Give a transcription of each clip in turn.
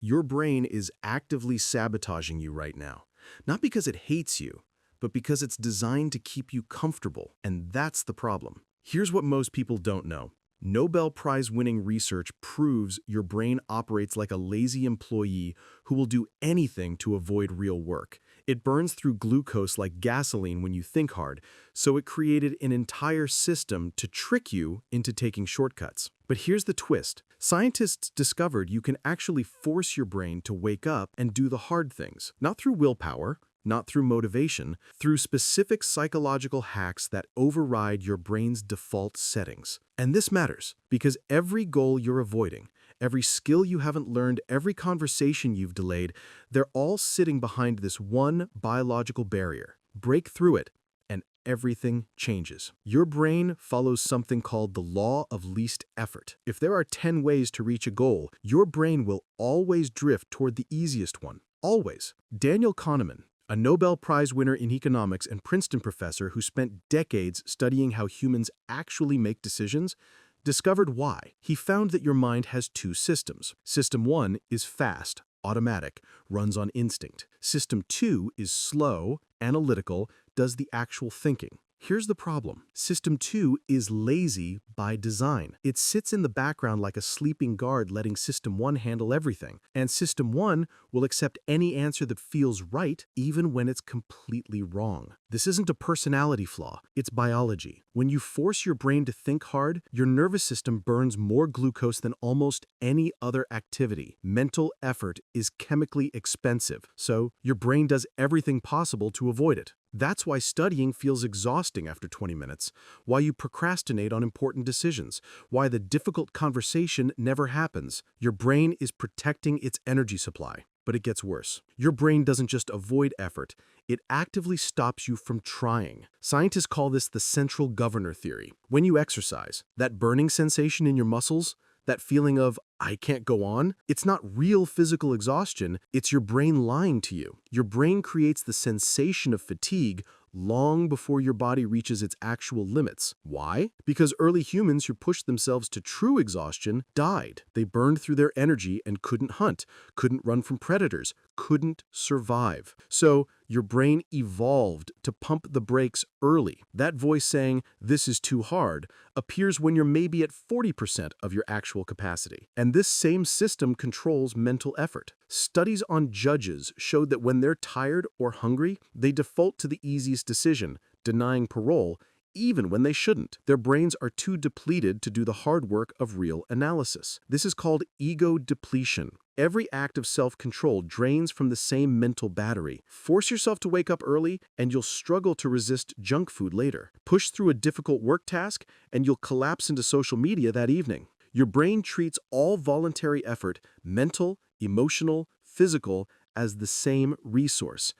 Your brain is actively sabotaging you right now. Not because it hates you, but because it's designed to keep you comfortable, and that's the problem. Here's what most people don't know. Nobel Prize-winning research proves your brain operates like a lazy employee who will do anything to avoid real work. It burns through glucose like gasoline when you think hard, so it created an entire system to trick you into taking shortcuts. But here's the twist. Scientists discovered you can actually force your brain to wake up and do the hard things, not through willpower, not through motivation, through specific psychological hacks that override your brain's default settings. And this matters because every goal you're avoiding, every skill you haven't learned, every conversation you've delayed, they're all sitting behind this one biological barrier. Break through it, and everything changes. Your brain follows something called the law of least effort. If there are 10 ways to reach a goal, your brain will always drift toward the easiest one. Always. Daniel Kahneman, a Nobel Prize winner in economics and Princeton professor who spent decades studying how humans actually make decisions, discovered why. He found that your mind has two systems. System 1 is fast, automatic, runs on instinct. System 2 is slow, analytical, does the actual thinking. Here's the problem. System 2 is lazy by design. It sits in the background like a sleeping guard, letting System 1 handle everything. And System 1 will accept any answer that feels right, even when it's completely wrong. This isn't a personality flaw, it's biology. When you force your brain to think hard, your nervous system burns more glucose than almost any other activity. Mental effort is chemically expensive, so your brain does everything possible to avoid it. That's why studying feels exhausting after 20 minutes, why you procrastinate on important decisions, why the difficult conversation never happens. Your brain is protecting its energy supply. But it gets worse. Your brain doesn't just avoid effort, it actively stops you from trying. Scientists call this the central governor theory. When you exercise, that burning sensation in your muscles, that feeling of, I can't go on, it's not real physical exhaustion, it's your brain lying to you. Your brain creates the sensation of fatigue long before your body reaches its actual limits. Why? Because early humans who pushed themselves to true exhaustion died. They burned through their energy and couldn't hunt, couldn't run from predators, couldn't survive. So your brain evolved to pump the brakes early. That voice saying, "This is too hard," appears when you're maybe at 40% of your actual capacity. And this same system controls mental effort. Studies on judges showed that when they're tired or hungry, they default to the easiest decision, denying parole, even when they shouldn't. Their brains are too depleted to do the hard work of real analysis. This is called ego depletion. Every act of self-control drains from the same mental battery. Force yourself to wake up early, and you'll struggle to resist junk food later. Push through a difficult work task, and you'll collapse into social media that evening. Your brain treats all voluntary effort, mental, emotional, physical, as the same resource.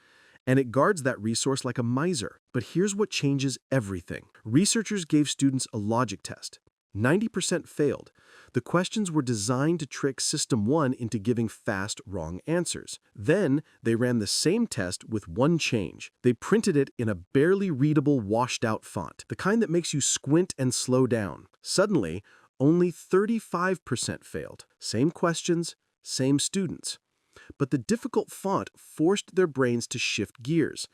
And it guards that resource like a miser. But here's what changes everything. Researchers gave students a logic test. 90% failed. The questions were designed to trick System 1 into giving fast, wrong answers. Then they ran the same test with one change. They printed it in a barely readable, washed-out font, the kind that makes you squint and slow down. Suddenly, only 35% failed. Same questions, same students. But the difficult font forced their brains to shift gears.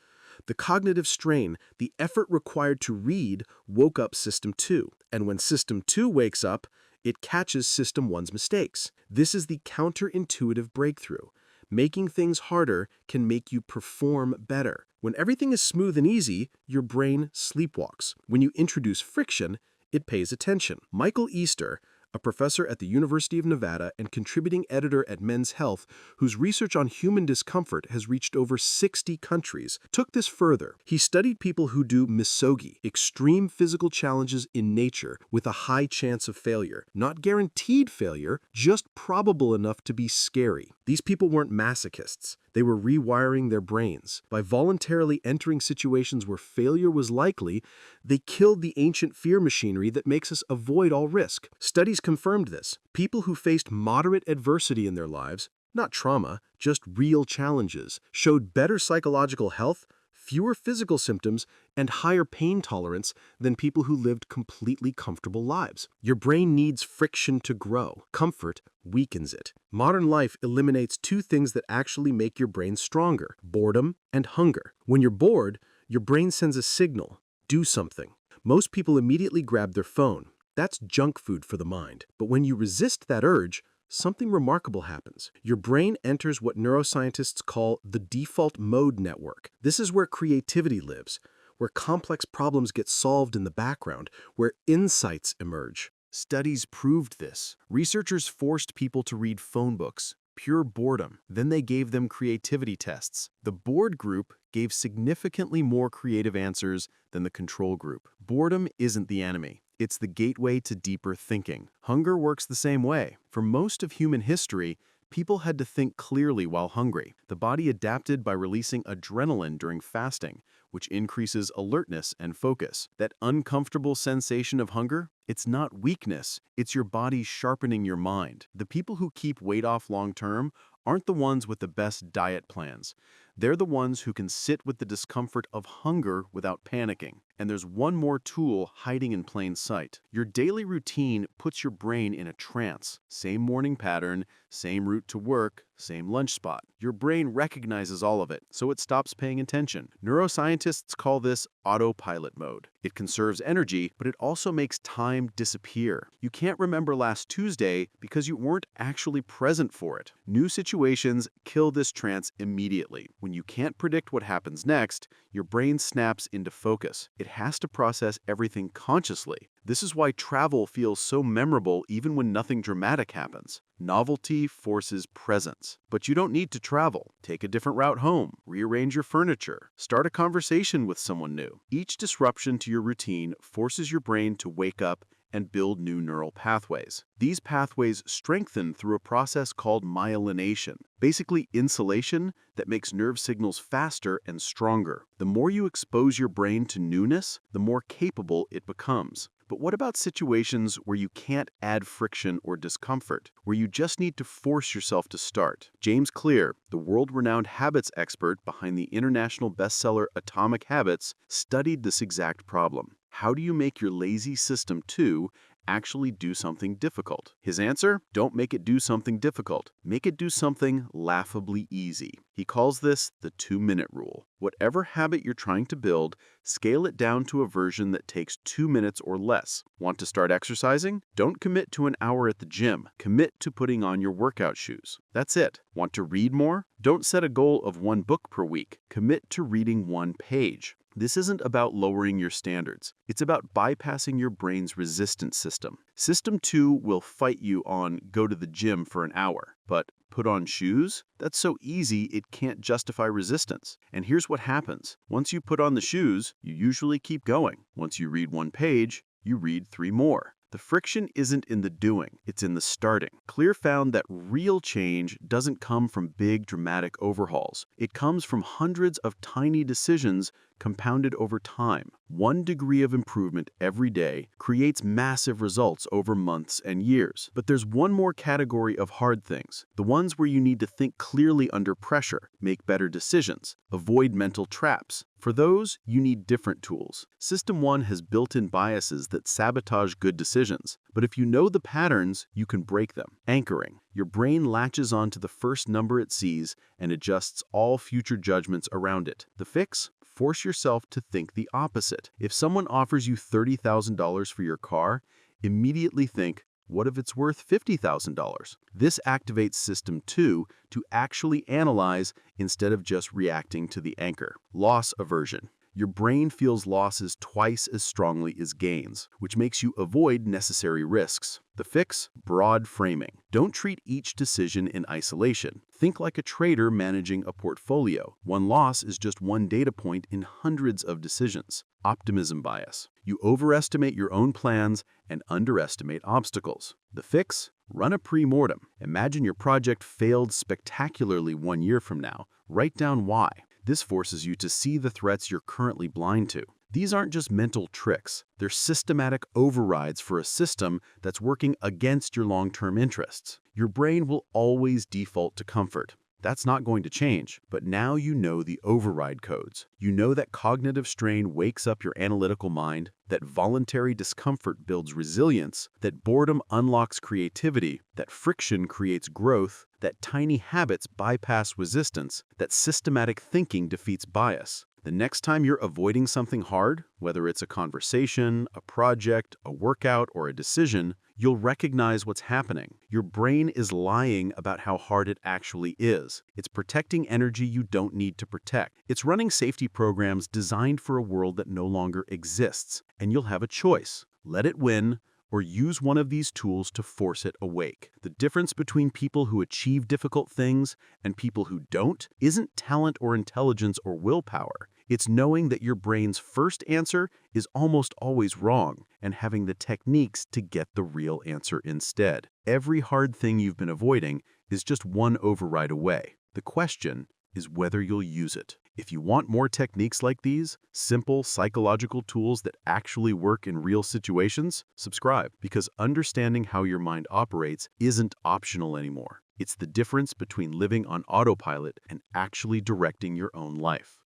The cognitive strain, the effort required to read, woke up System 2. And when System 2 wakes up, it catches System 1's mistakes. This is the counterintuitive breakthrough. Making things harder can make you perform better. When everything is smooth and easy, your brain sleepwalks. When you introduce friction, it pays attention. Michael Easter, a professor at the University of Nevada and contributing editor at Men's Health, whose research on human discomfort has reached over 60 countries, took this further. He studied people who do Misogi, extreme physical challenges in nature with a high chance of failure. Not guaranteed failure, just probable enough to be scary. These people weren't masochists. They were rewiring their brains. By voluntarily entering situations where failure was likely, they killed the ancient fear machinery that makes us avoid all risk. Studies confirmed this. People who faced moderate adversity in their lives, not trauma, just real challenges, showed better psychological health, fewer physical symptoms, and higher pain tolerance than people who lived completely comfortable lives. Your brain needs friction to grow. Comfort weakens it. Modern life eliminates two things that actually make your brain stronger: boredom and hunger. When you're bored, your brain sends a signal: do something. Most people immediately grab their phone. That's junk food for the mind. But when you resist that urge, something remarkable happens. Your brain enters what neuroscientists call the default mode network. This is where creativity lives, where complex problems get solved in the background, where insights emerge. Studies proved this. Researchers forced people to read phone books, pure boredom. Then they gave them creativity tests. The bored group gave significantly more creative answers than the control group. Boredom isn't the enemy. It's the gateway to deeper thinking. Hunger works the same way. For most of human history, people had to think clearly while hungry. The body adapted by releasing adrenaline during fasting, which increases alertness and focus. That uncomfortable sensation of hunger, it's not weakness, it's your body sharpening your mind. The people who keep weight off long-term aren't the ones with the best diet plans. They're the ones who can sit with the discomfort of hunger without panicking. And there's one more tool hiding in plain sight. Your daily routine puts your brain in a trance. Same morning pattern, same route to work, same lunch spot. Your brain recognizes all of it, so it stops paying attention. Neuroscientists call this autopilot mode. It conserves energy, but it also makes time disappear. You can't remember last Tuesday because you weren't actually present for it. New situations kill this trance immediately. When you can't predict what happens next, your brain snaps into focus. It has to process everything consciously. This is why travel feels so memorable even when nothing dramatic happens. Novelty forces presence. But you don't need to travel. Take a different route home, rearrange your furniture, start a conversation with someone new. Each disruption to your routine forces your brain to wake up and build new neural pathways. These pathways strengthen through a process called myelination, basically insulation that makes nerve signals faster and stronger. The more you expose your brain to newness, the more capable it becomes. But what about situations where you can't add friction or discomfort, where you just need to force yourself to start? James Clear, the world-renowned habits expert behind the international bestseller Atomic Habits, studied this exact problem. How do you make your lazy system 2 actually do something difficult? His answer? Don't make it do something difficult. Make it do something laughably easy. He calls this the 2-minute rule. Whatever habit you're trying to build, scale it down to a version that takes 2 minutes or less. Want to start exercising? Don't commit to an hour at the gym. Commit to putting on your workout shoes. That's it. Want to read more? Don't set a goal of 1 book per week. Commit to reading 1 page. This isn't about lowering your standards. It's about bypassing your brain's resistance system. System 2 will fight you on go to the gym for an hour, but put on shoes? That's so easy it can't justify resistance. And here's what happens. Once you put on the shoes, you usually keep going. Once you read 1 page, you read 3 more. The friction isn't in the doing, it's in the starting. Clear found that real change doesn't come from big, dramatic overhauls. It comes from hundreds of tiny decisions compounded over time. 1 degree of improvement every day creates massive results over months and years. But there's one more category of hard things, the ones where you need to think clearly under pressure, make better decisions, avoid mental traps. For those, you need different tools. System 1 has built-in biases that sabotage good decisions. But if you know the patterns, you can break them. Anchoring. Your brain latches onto the first number it sees and adjusts all future judgments around it. The fix? Force yourself to think the opposite. If someone offers you $30,000 for your car, immediately think, what if it's worth $50,000? This activates System 2 to actually analyze instead of just reacting to the anchor. Loss aversion. Your brain feels losses twice as strongly as gains, which makes you avoid necessary risks. The fix? Broad framing. Don't treat each decision in isolation. Think like a trader managing a portfolio. 1 loss is just 1 data point in hundreds of decisions. Optimism bias. You overestimate your own plans and underestimate obstacles. The fix? Run a premortem. Imagine your project failed spectacularly 1 year from now. Write down why. This forces you to see the threats you're currently blind to. These aren't just mental tricks. They're systematic overrides for a system that's working against your long-term interests. Your brain will always default to comfort. That's not going to change. But now you know the override codes. You know that cognitive strain wakes up your analytical mind, that voluntary discomfort builds resilience, that boredom unlocks creativity, that friction creates growth, that tiny habits bypass resistance, that systematic thinking defeats bias. The next time you're avoiding something hard, whether it's a conversation, a project, a workout, or a decision, you'll recognize what's happening. Your brain is lying about how hard it actually is. It's protecting energy you don't need to protect. It's running safety programs designed for a world that no longer exists. And you'll have a choice. Let it win, or use one of these tools to force it awake. The difference between people who achieve difficult things and people who don't isn't talent or intelligence or willpower. It's knowing that your brain's first answer is almost always wrong and having the techniques to get the real answer instead. Every hard thing you've been avoiding is just one override away. The question is whether you'll use it. If you want more techniques like these, simple psychological tools that actually work in real situations, subscribe, because understanding how your mind operates isn't optional anymore. It's the difference between living on autopilot and actually directing your own life.